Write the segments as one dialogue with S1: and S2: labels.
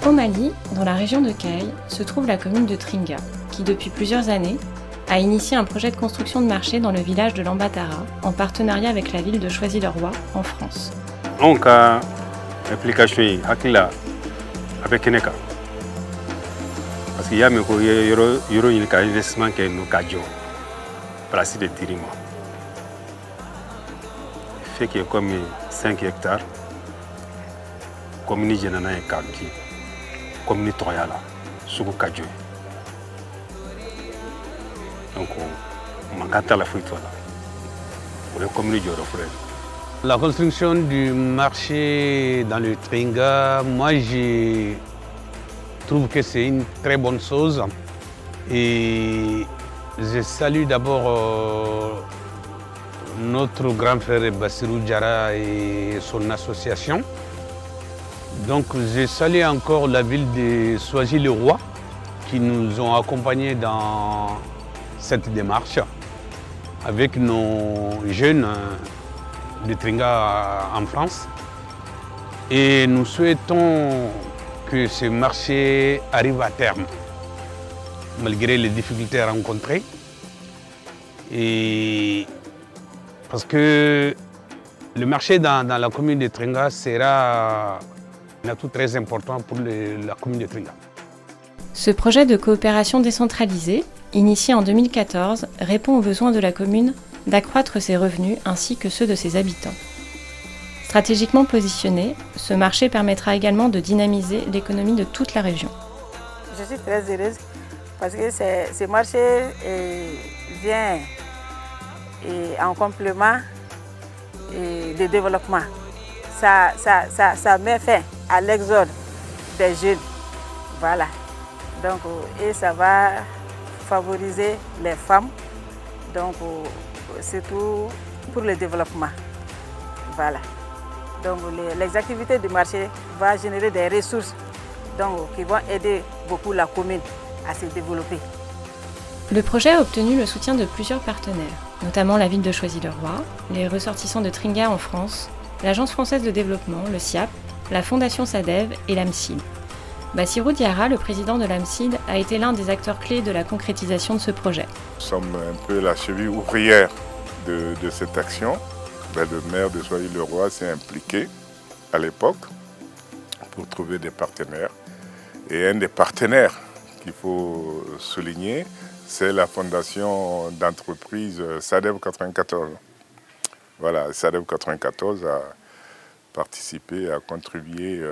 S1: Au Mali, dans la région de Kayes, se trouve la commune de Tringa, qui depuis plusieurs années a initié un projet de construction de marché dans le village de Lambatara, en partenariat avec la ville de Choisy-le-Roi, en France.
S2: On a application hakila avec Keneka. Parce qu'il y a un investissement qui est nous cadjons, place de Tirima. Fait qu'il y a comme 5 hectares, commune Genana et Kanti, commune Toyala, sous cadjons. Donc on manque à la fruit là. On est commune de Jorofre.
S3: La construction du marché dans le Tringa, moi je trouve que c'est une très bonne chose. Et je salue d'abord notre grand frère Bassirou Diarra et son association. Donc je salue encore la ville de Choisy-le-Roi qui nous ont accompagnés dans cette démarche avec nos jeunes de Tringa en France. Et nous souhaitons que ce marché arrive à terme, malgré les difficultés rencontrées. Et parce que le marché dans la commune de Tringa sera un atout très important pour la commune de Tringa.
S1: Ce projet de coopération décentralisée, initié en 2014, répond aux besoins de la commune d'accroître ses revenus ainsi que ceux de ses habitants. Stratégiquement positionné, ce marché permettra également de dynamiser l'économie de toute la région.
S4: Je suis très heureuse parce que ce marché vient en complément de développement. Ça met fin à l'exode des jeunes. Voilà. Donc, et ça va favoriser les femmes, donc surtout pour le développement. Voilà. Donc les activités du marché vont générer des ressources donc, qui vont aider beaucoup la commune à se développer.
S1: Le projet a obtenu le soutien de plusieurs partenaires, notamment la ville de Choisy-le-Roi, les ressortissants de Tringa en France, l'Agence française de développement, le SIAP, la Fondation SADEV et l'AMSID. Bassirou Diarra, le président de l'AMSID, a été l'un des acteurs clés de la concrétisation de ce projet.
S5: Nous sommes un peu la cheville ouvrière de cette action. Le maire de Choisy-le-Roi s'est impliqué à l'époque pour trouver des partenaires. Et un des partenaires qu'il faut souligner, c'est la fondation d'entreprise SADEV 94. Voilà, SADEV 94 a participé, a contribué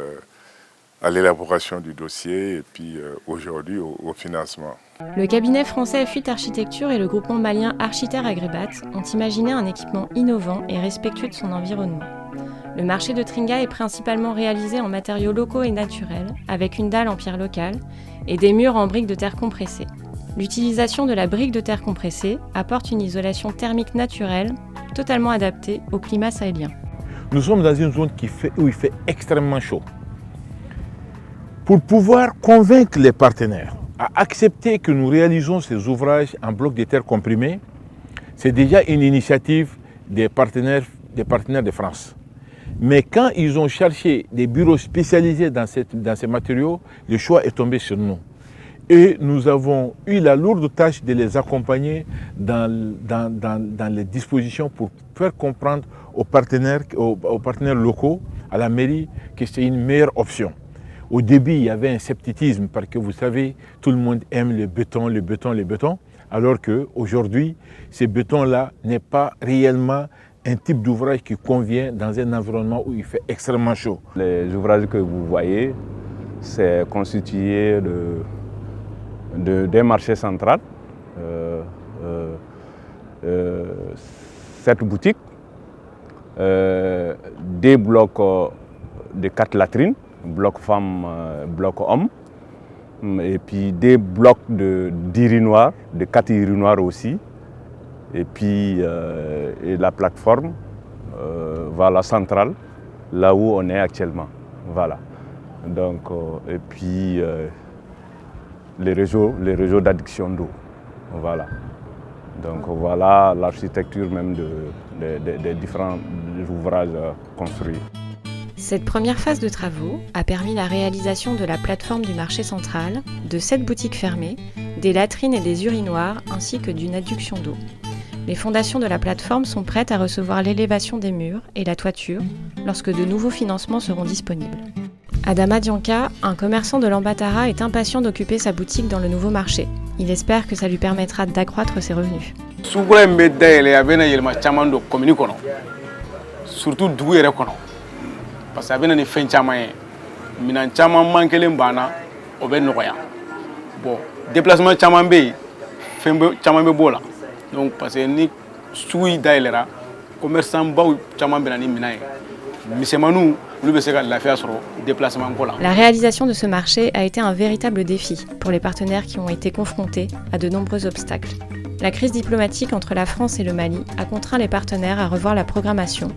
S5: à l'élaboration du dossier et puis aujourd'hui au financement.
S1: Le cabinet français Fuite Architecture et le groupement malien Architer Agribat ont imaginé un équipement innovant et respectueux de son environnement. Le marché de Tringa est principalement réalisé en matériaux locaux et naturels, avec une dalle en pierre locale et des murs en briques de terre compressée. L'utilisation de la brique de terre compressée apporte une isolation thermique naturelle, totalement adaptée au climat sahélien.
S6: Nous sommes dans une zone où il fait extrêmement chaud. Pour pouvoir convaincre les partenaires à accepter que nous réalisons ces ouvrages en bloc de terre comprimé, c'est déjà une initiative des partenaires de France. Mais quand ils ont cherché des bureaux spécialisés dans ces matériaux, le choix est tombé sur nous. Et nous avons eu la lourde tâche de les accompagner dans les dispositions pour faire comprendre aux partenaires locaux, à la mairie, que c'est une meilleure option. Au début, il y avait un scepticisme parce que vous savez, tout le monde aime le béton, alors qu'aujourd'hui, ce béton-là n'est pas réellement un type d'ouvrage qui convient dans un environnement où il fait extrêmement chaud.
S7: Les ouvrages que vous voyez, c'est constitué d'un marché central, 7 boutiques, des blocs de 4 latrines, bloc femmes, bloc hommes, et puis des blocs de 10 urinoirs, de 4 urinoirs aussi, et puis et la plateforme voilà, centrale, là où on est actuellement. Voilà. Donc, et puis les réseaux d'adduction d'eau. Voilà. Donc voilà l'architecture même des différents ouvrages construits.
S1: Cette première phase de travaux a permis la réalisation de la plateforme du marché central, de 7 boutiques fermées, des latrines et des urinoirs ainsi que d'une adduction d'eau. Les fondations de la plateforme sont prêtes à recevoir l'élévation des murs et la toiture lorsque de nouveaux financements seront disponibles. Adama Dianka, un commerçant de Lambatara, est impatient d'occuper sa boutique dans le nouveau marché. Il espère que ça lui permettra d'accroître ses revenus.
S8: Surtout dugu yɛrɛ kɔnɔ parce que a bɛ na ni fɛn caman ye minɛn caman man kelen banna o bɛ nɔgɔya bon déplacement caman bɛ yen fɛn caman bɛ b'o la donc parce que ni sugu dayɛlɛra commerçant baw caman bɛ na ni minɛn ye misɛnmaninw olu bɛ se ka lafiya sɔrɔ déplacement ko la.
S1: La réalisation de ce marché a été un véritable défi pour les partenaires qui ont été confrontés à de nombreux obstacles. La crise diplomatique entre la France et le Mali a contraint les partenaires à revoir la programmation,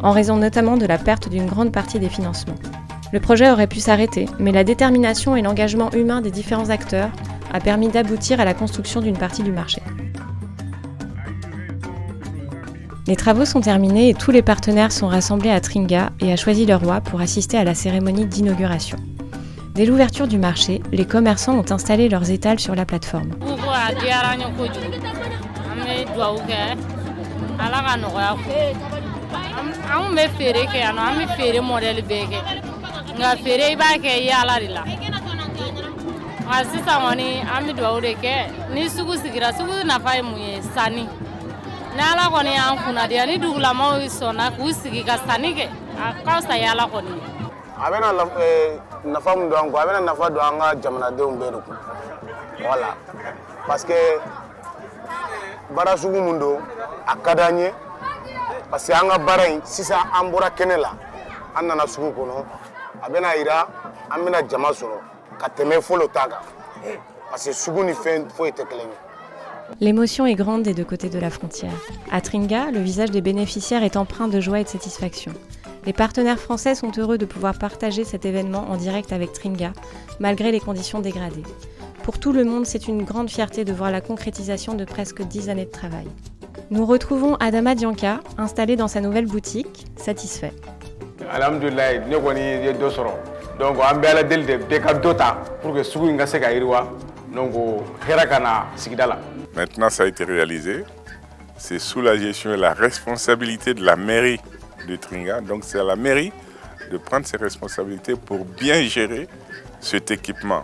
S1: en raison notamment de la perte d'une grande partie des financements. Le projet aurait pu s'arrêter, mais la détermination et l'engagement humain des différents acteurs a permis d'aboutir à la construction d'une partie du marché. Les travaux sont terminés et tous les partenaires sont rassemblés à Tringa et à Choisy-le-Roi pour assister à la cérémonie d'inauguration. Dès l'ouverture du marché, les commerçants ont installé leurs étals sur la plateforme.
S9: A bɛna nafa mun don an kun, a bɛna nafa don an ka jamanadenw bɛɛ de kun. Voilà. Parce que baara sugu mun don, a ka d'an ye. Parce que an ka baara in sisan an bɔra kɛnɛ la, an nana sugu kɔnɔ, a bɛna yira an bɛna jama sɔrɔ ka tɛmɛ fɔlɔ ta kan. Parce que sugu ni fɛn foyi tɛ kelen ye.
S1: L'émotion est grande des deux côtés de la frontière. À Tringa, le visage des bénéficiaires est empreint de joie et de satisfaction. Les partenaires français sont heureux de pouvoir partager cet événement en direct avec Tringa, malgré les conditions dégradées. Pour tout le monde, c'est une grande fierté de voir la concrétisation de presque 10 années de travail. Nous retrouvons Adama Dianka, installé dans sa nouvelle boutique, satisfait.
S8: Alhamdulillah, ne kɔni ye dɔ sɔrɔ. Donc an bɛ Ala deli de bɛɛ ka dɔ ta pour que sugu in ka se ka yiriwa. Donc hɛrɛ ka na sigida la.
S5: Maintenant, ça a été réalisé. C'est sous la gestion et la responsabilité de la mairie de Tringa. Donc c'est à la mairie de prendre ses responsabilités pour bien gérer cet équipement.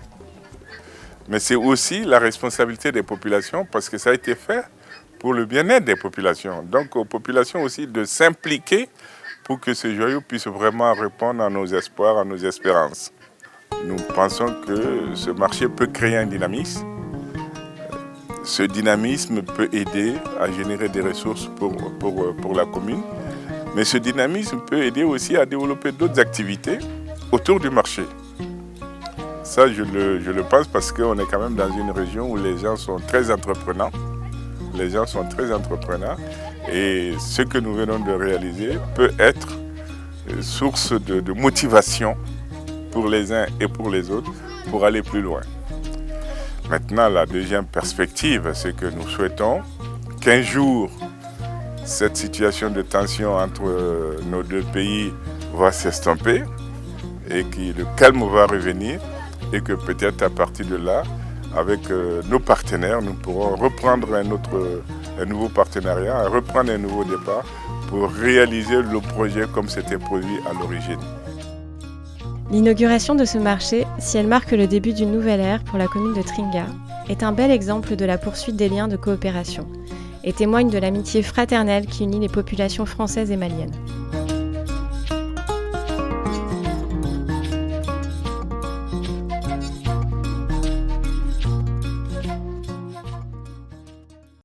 S5: Mais c'est aussi la responsabilité des populations parce que ça a été fait pour le bien-être des populations. Donc aux populations aussi de s'impliquer pour que ce joyau puisse vraiment répondre à nos espoirs, à nos espérances. Nous pensons que ce marché peut créer un dynamisme. Ce dynamisme peut aider à générer des ressources pour la commune. Mais ce dynamisme peut aider aussi à développer d'autres activités autour du marché. Ça, je le pense parce qu'on est quand même dans une région où les gens sont très entreprenants. Les gens sont très entrepreneurs. Et ce que nous venons de réaliser peut être source de motivation pour les uns et pour les autres pour aller plus loin. Maintenant, la deuxième perspective, c'est que nous souhaitons qu'un jour, cette situation de tension entre nos deux pays va s'estomper et que le calme va revenir et que peut-être à partir de là, avec nos partenaires, nous pourrons reprendre un nouveau partenariat, reprendre un nouveau départ pour réaliser le projet comme c'était prévu à l'origine.
S1: L'inauguration de ce marché, si elle marque le début d'une nouvelle ère pour la commune de Tringa, est un bel exemple de la poursuite des liens de coopération et témoigne de l'amitié fraternelle qui unit les populations françaises et maliennes.